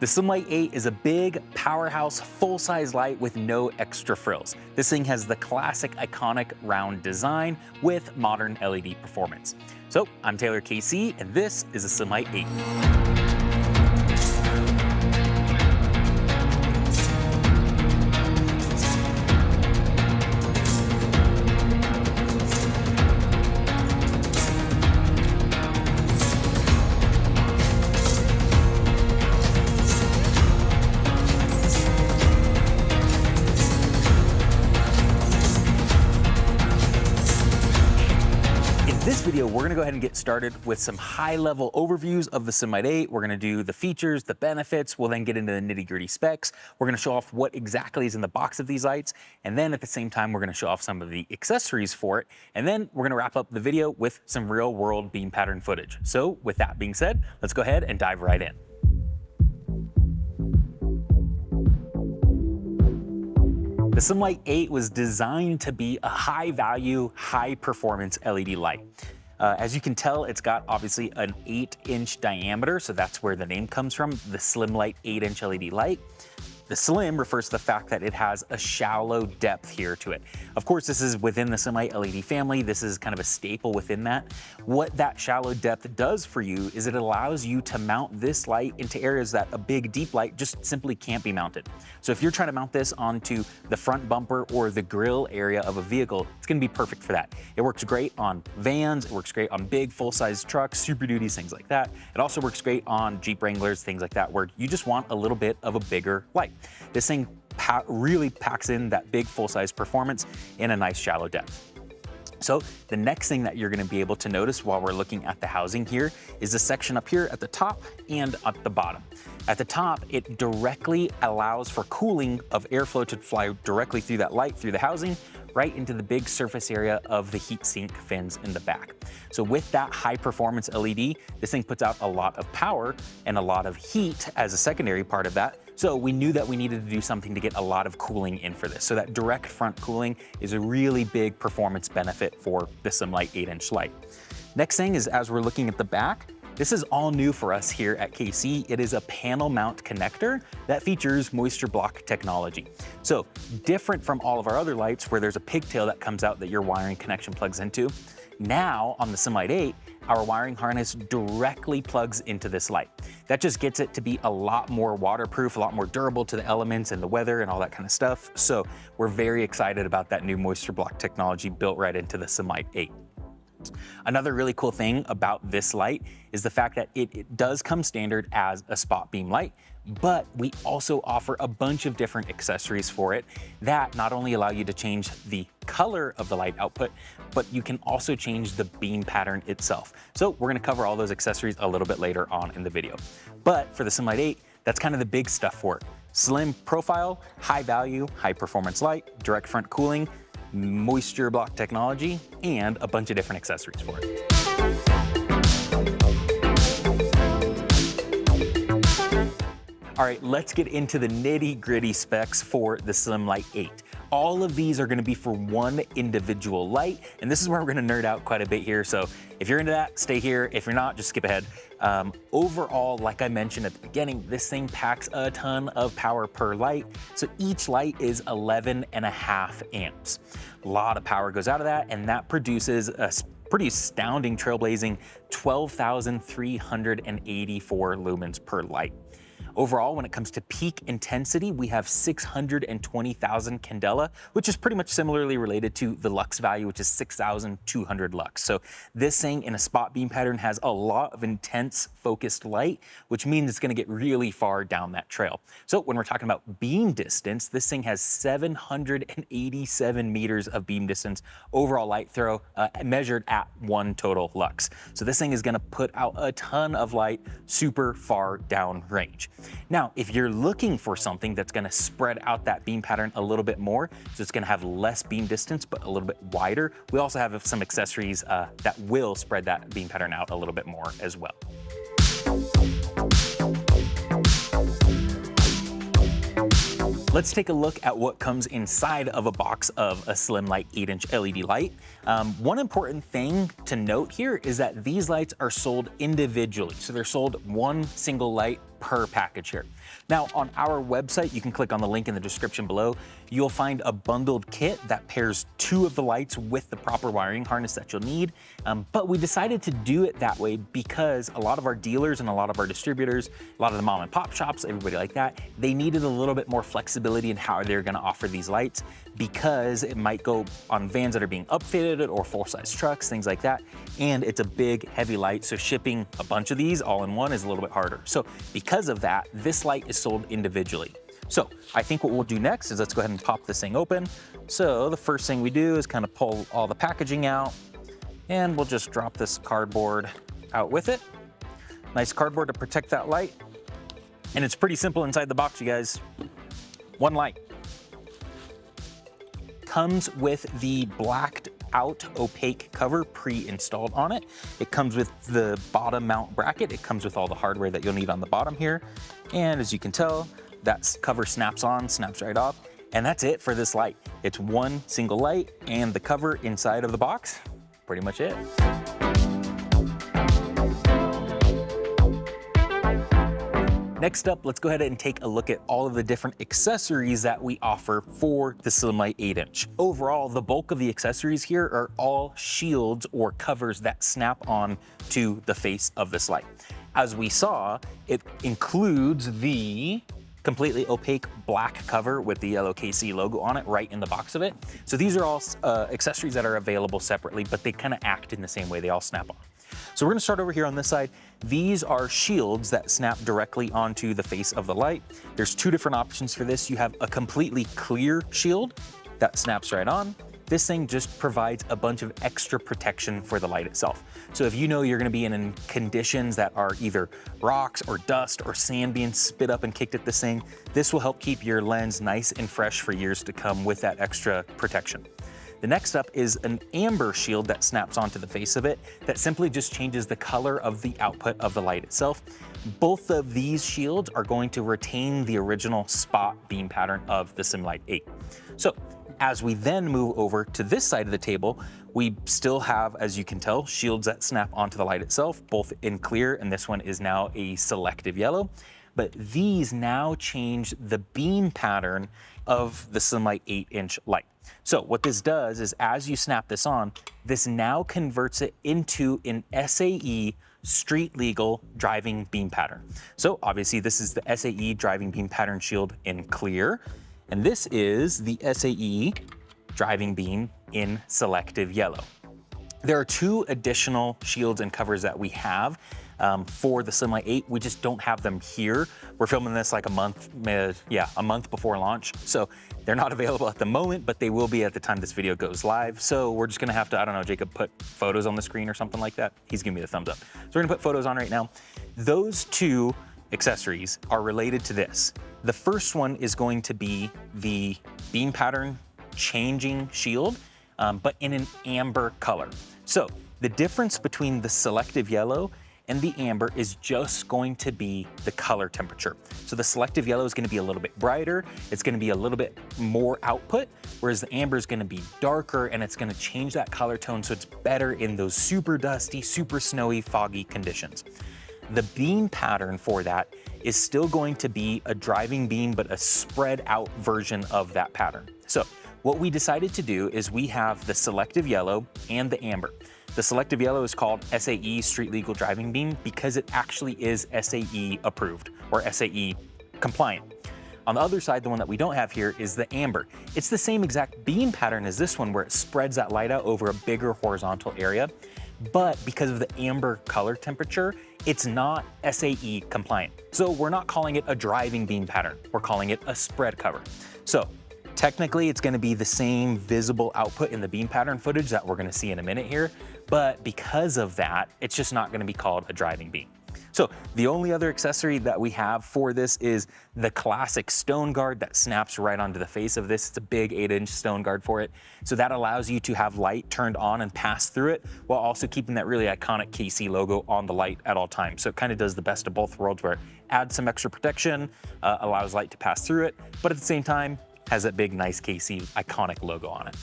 The SlimLite 8 is a big, powerhouse, full-size light with no extra frills. This thing has the classic, iconic round design with modern LED performance. So, I'm Taylor KC, and this is the SlimLite 8. In this video, we're gonna go ahead and get started with some high-level overviews of the SlimLite 8. We're gonna do the features, the benefits. We'll then get into the nitty-gritty specs. We're gonna show off what exactly is in the box of these lights. And then at the same time, we're gonna show off some of the accessories for it. And then we're gonna wrap up the video with some real-world beam pattern footage. So with that being said, let's go ahead and dive right in. The SlimLite 8 was designed to be a high-value, high-performance LED light. As you can tell, it's got obviously an 8-inch diameter, so that's where the name comes from, the SlimLite 8-inch LED light. The slim refers to the fact that it has a shallow depth here to it. Of course, this is within the SlimLite LED family. This is kind of a staple within that. What that shallow depth does for you is it allows you to mount this light into areas that a big deep light just simply can't be mounted. So if you're trying to mount this onto the front bumper or the grille area of a vehicle, it's gonna be perfect for that. It works great on vans, it works great on big full-size trucks, Super Duties, things like that. It also works great on Jeep Wranglers, things like that, where you just want a little bit of a bigger light. This thing really packs in that big full-size performance in a nice shallow depth. So the next thing that you're gonna be able to notice while we're looking at the housing here is the section up here at the top and at the bottom. At the top, it directly allows for cooling of airflow to fly directly through that light, through the housing, right into the big surface area of the heat sink fins in the back. So with that high performance LED, this thing puts out a lot of power and a lot of heat as a secondary part of that. So we knew that we needed to do something to get a lot of cooling in for this. So that direct front cooling is a really big performance benefit for the SlimLite 8-inch light. Next thing is, as we're looking at the back, this is all new for us here at KC. It is a panel mount connector that features MoistureBlock technology. So different from all of our other lights where there's a pigtail that comes out that your wiring connection plugs into. Now on the SlimLite 8, our wiring harness directly plugs into this light. That just gets it to be a lot more waterproof, a lot more durable to the elements and the weather and all that kind of stuff. So we're very excited about that new MoistureBlock technology built right into the SlimLite 8. Another really cool thing about this light is the fact that it does come standard as a spot beam light, but we also offer a bunch of different accessories for it that not only allow you to change the color of the light output, but you can also change the beam pattern itself. So we're gonna cover all those accessories a little bit later on in the video. But for the SlimLite 8, that's kind of the big stuff for it. Slim profile, high value, high performance light, direct front cooling, MoistureBlock technology, and a bunch of different accessories for it. All right, let's get into the nitty-gritty specs for the SlimLite 8. All of these are gonna be for one individual light, and this is where we're gonna nerd out quite a bit here. So if you're into that, stay here. If you're not, just skip ahead. Overall, like I mentioned at the beginning, this thing packs a ton of power per light. So each light is 11.5 amps. A lot of power goes out of that, and that produces a pretty astounding, trailblazing 12,384 lumens per light. Overall, when it comes to peak intensity, we have 620,000 candela, which is pretty much similarly related to the lux value, which is 6,200 lux. So this thing in a spot beam pattern has a lot of intense focused light, which means it's gonna get really far down that trail. So when we're talking about beam distance, this thing has 787 meters of beam distance overall light throw measured at 1 total lux. So this thing is gonna put out a ton of light super far down range. Now, if you're looking for something that's gonna spread out that beam pattern a little bit more, so it's gonna have less beam distance, but a little bit wider, we also have some accessories that will spread that beam pattern out a little bit more as well. Let's take a look at what comes inside of a box of a SlimLite 8-inch LED light. One important thing to note here is that these lights are sold individually. So they're sold one single light per package here. Now on our website, you can click on the link in the description below. You'll find a bundled kit that pairs 2 of the lights with the proper wiring harness that you'll need. But we decided to do it that way because a lot of our dealers and a lot of our distributors, a lot of the mom and pop shops, everybody like that, they needed a little bit more flexibility in how they're gonna offer these lights because it might go on vans that are being upfitted or full-size trucks, things like that. And it's a big, heavy light, so shipping a bunch of these all in one is a little bit harder. So because of that, this light is sold individually. So I think what we'll do next is let's go ahead and pop this thing open. So the first thing we do is kind of pull all the packaging out, and we'll just drop this cardboard out with it. Nice cardboard to protect that light. And it's pretty simple inside the box, you guys. One light. Comes with the blacked out opaque cover pre-installed on it. It comes with the bottom mount bracket. It comes with all the hardware that you'll need on the bottom here. And as you can tell, that cover snaps on, snaps right off. And that's it for this light. It's one single light and the cover inside of the box. Pretty much it. Next up, let's go ahead and take a look at all of the different accessories that we offer for the SlimLite 8-inch. Overall, the bulk of the accessories here are all shields or covers that snap on to the face of this light. As we saw, it includes the completely opaque black cover with the yellow KC logo on it right in the box of it. So these are all accessories that are available separately, but they kind of act in the same way. They all snap on. So we're gonna start over here on this side. These are shields that snap directly onto the face of the light. There's 2 different options for this. You have a completely clear shield that snaps right on. This thing just provides a bunch of extra protection for the light itself. So if you know you're gonna be in conditions that are either rocks or dust or sand being spit up and kicked at this thing, this will help keep your lens nice and fresh for years to come with that extra protection. The next up is an amber shield that snaps onto the face of it that simply just changes the color of the output of the light itself. Both of these shields are going to retain the original spot beam pattern of the SlimLite 8. So as we then move over to this side of the table, we still have, as you can tell, shields that snap onto the light itself, both in clear, and this one is now a selective yellow. But these now change the beam pattern of the SlimLite 8-inch light. So what this does is as you snap this on, this now converts it into an SAE street legal driving beam pattern. So obviously this is the SAE driving beam pattern shield in clear, and this is the SAE driving beam in selective yellow. There are 2 additional shields and covers that we have for the SlimLite 8. We just don't have them here. We're filming this like a month before launch. So they're not available at the moment, but they will be at the time this video goes live. So we're just gonna have to, I don't know, Jacob, put photos on the screen or something like that. He's giving me the thumbs up. So we're gonna put photos on right now. Those 2 accessories are related to this. The first one is going to be the beam pattern changing shield, but in an amber color. So the difference between the selective yellow and the amber is just going to be the color temperature. So the selective yellow is going to be a little bit brighter, it's going to be a little bit more output, whereas the amber is going to be darker and it's going to change that color tone so it's better in those super dusty, super snowy, foggy conditions. The beam pattern for that is still going to be a driving beam, but a spread out version of that pattern. So what we decided to do is we have the selective yellow and the amber. The selective yellow is called SAE Street Legal Driving Beam because it actually is SAE approved or SAE compliant. On the other side, the one that we don't have here is the amber. It's the same exact beam pattern as this one where it spreads that light out over a bigger horizontal area, but because of the amber color temperature, it's not SAE compliant. So we're not calling it a driving beam pattern, we're calling it a spread cover. So technically, it's going to be the same visible output in the beam pattern footage that we're going to see in a minute here, but because of that, it's just not going to be called a driving beam. So the only other accessory that we have for this is the classic stone guard that snaps right onto the face of this. It's a big 8-inch stone guard for it. So that allows you to have light turned on and pass through it while also keeping that really iconic KC logo on the light at all times. So it kind of does the best of both worlds where it adds some extra protection, allows light to pass through it, but at the same time, has that big, nice KC iconic logo on it.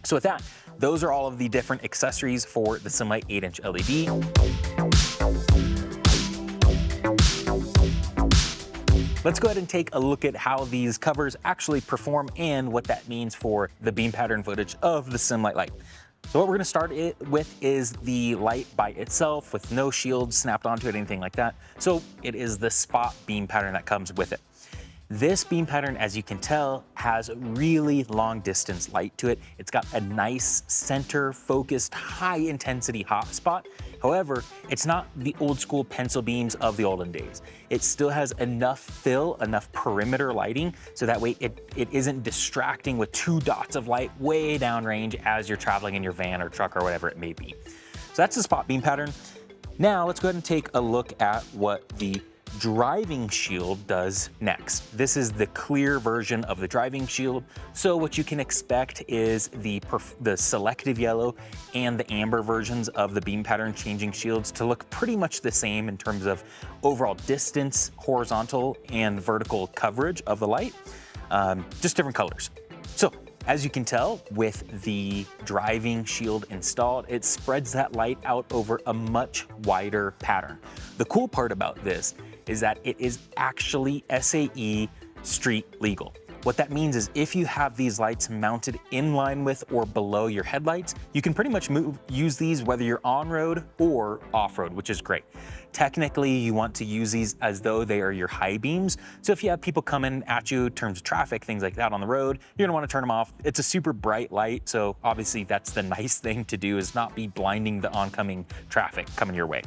So with that, those are all of the different accessories for the SlimLite 8-inch LED. let's go ahead and take a look at how these covers actually perform and what that means for the beam pattern footage of the SlimLite light. So what we're gonna start it with is the light by itself with no shield snapped onto it, anything like that. So it is the spot beam pattern that comes with it. This beam pattern, as you can tell, has really long distance light to it. It's got a nice center focused, high intensity hot spot. However, it's not the old school pencil beams of the olden days. It still has enough fill, enough perimeter lighting, so that way it isn't distracting with 2 dots of light way downrange as you're traveling in your van or truck or whatever it may be. So that's the spot beam pattern. Now let's go ahead and take a look at what the driving shield does next. This is the clear version of the driving shield. So what you can expect is the selective yellow and the amber versions of the beam pattern changing shields to look pretty much the same in terms of overall distance, horizontal and vertical coverage of the light, just different colors. So as you can tell, with the driving shield installed, it spreads that light out over a much wider pattern. The cool part about this is that it is actually SAE street legal. What that means is if you have these lights mounted in line with or below your headlights, you can pretty much use these whether you're on-road or off-road, which is great. Technically, you want to use these as though they are your high beams. So if you have people coming at you in terms of traffic, things like that on the road, you're gonna wanna turn them off. It's a super bright light, so obviously that's the nice thing to do, is not be blinding the oncoming traffic coming your way.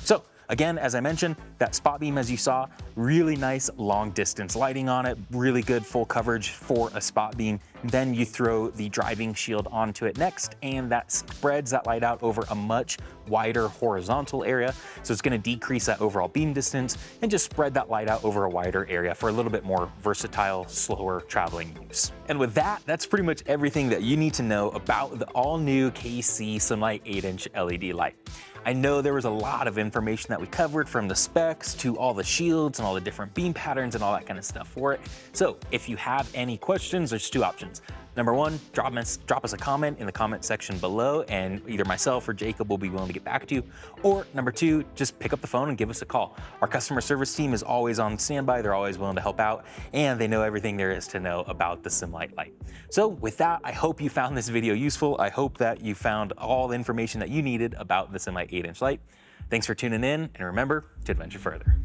So again, as I mentioned, that spot beam, as you saw, really nice long distance lighting on it, really good full coverage for a spot beam. Then you throw the driving shield onto it next, and that spreads that light out over a much wider horizontal area. So it's gonna decrease that overall beam distance and just spread that light out over a wider area for a little bit more versatile, slower traveling use. And with that, that's pretty much everything that you need to know about the all new KC SlimLite 8-inch LED light. I know there was a lot of information that we covered, from the specs to all the shields and all the different beam patterns and all that kind of stuff for it. So if you have any questions, there's 2 options. Number 1, drop us a comment in the comment section below, and either myself or Jacob will be willing to get back to you. Or number 2, just pick up the phone and give us a call. Our customer service team is always on standby. They're always willing to help out, and they know everything there is to know about the SlimLite light. So with that, I hope you found this video useful. I hope that you found all the information that you needed about the SlimLite 8-inch light. Thanks for tuning in, and remember to adventure further.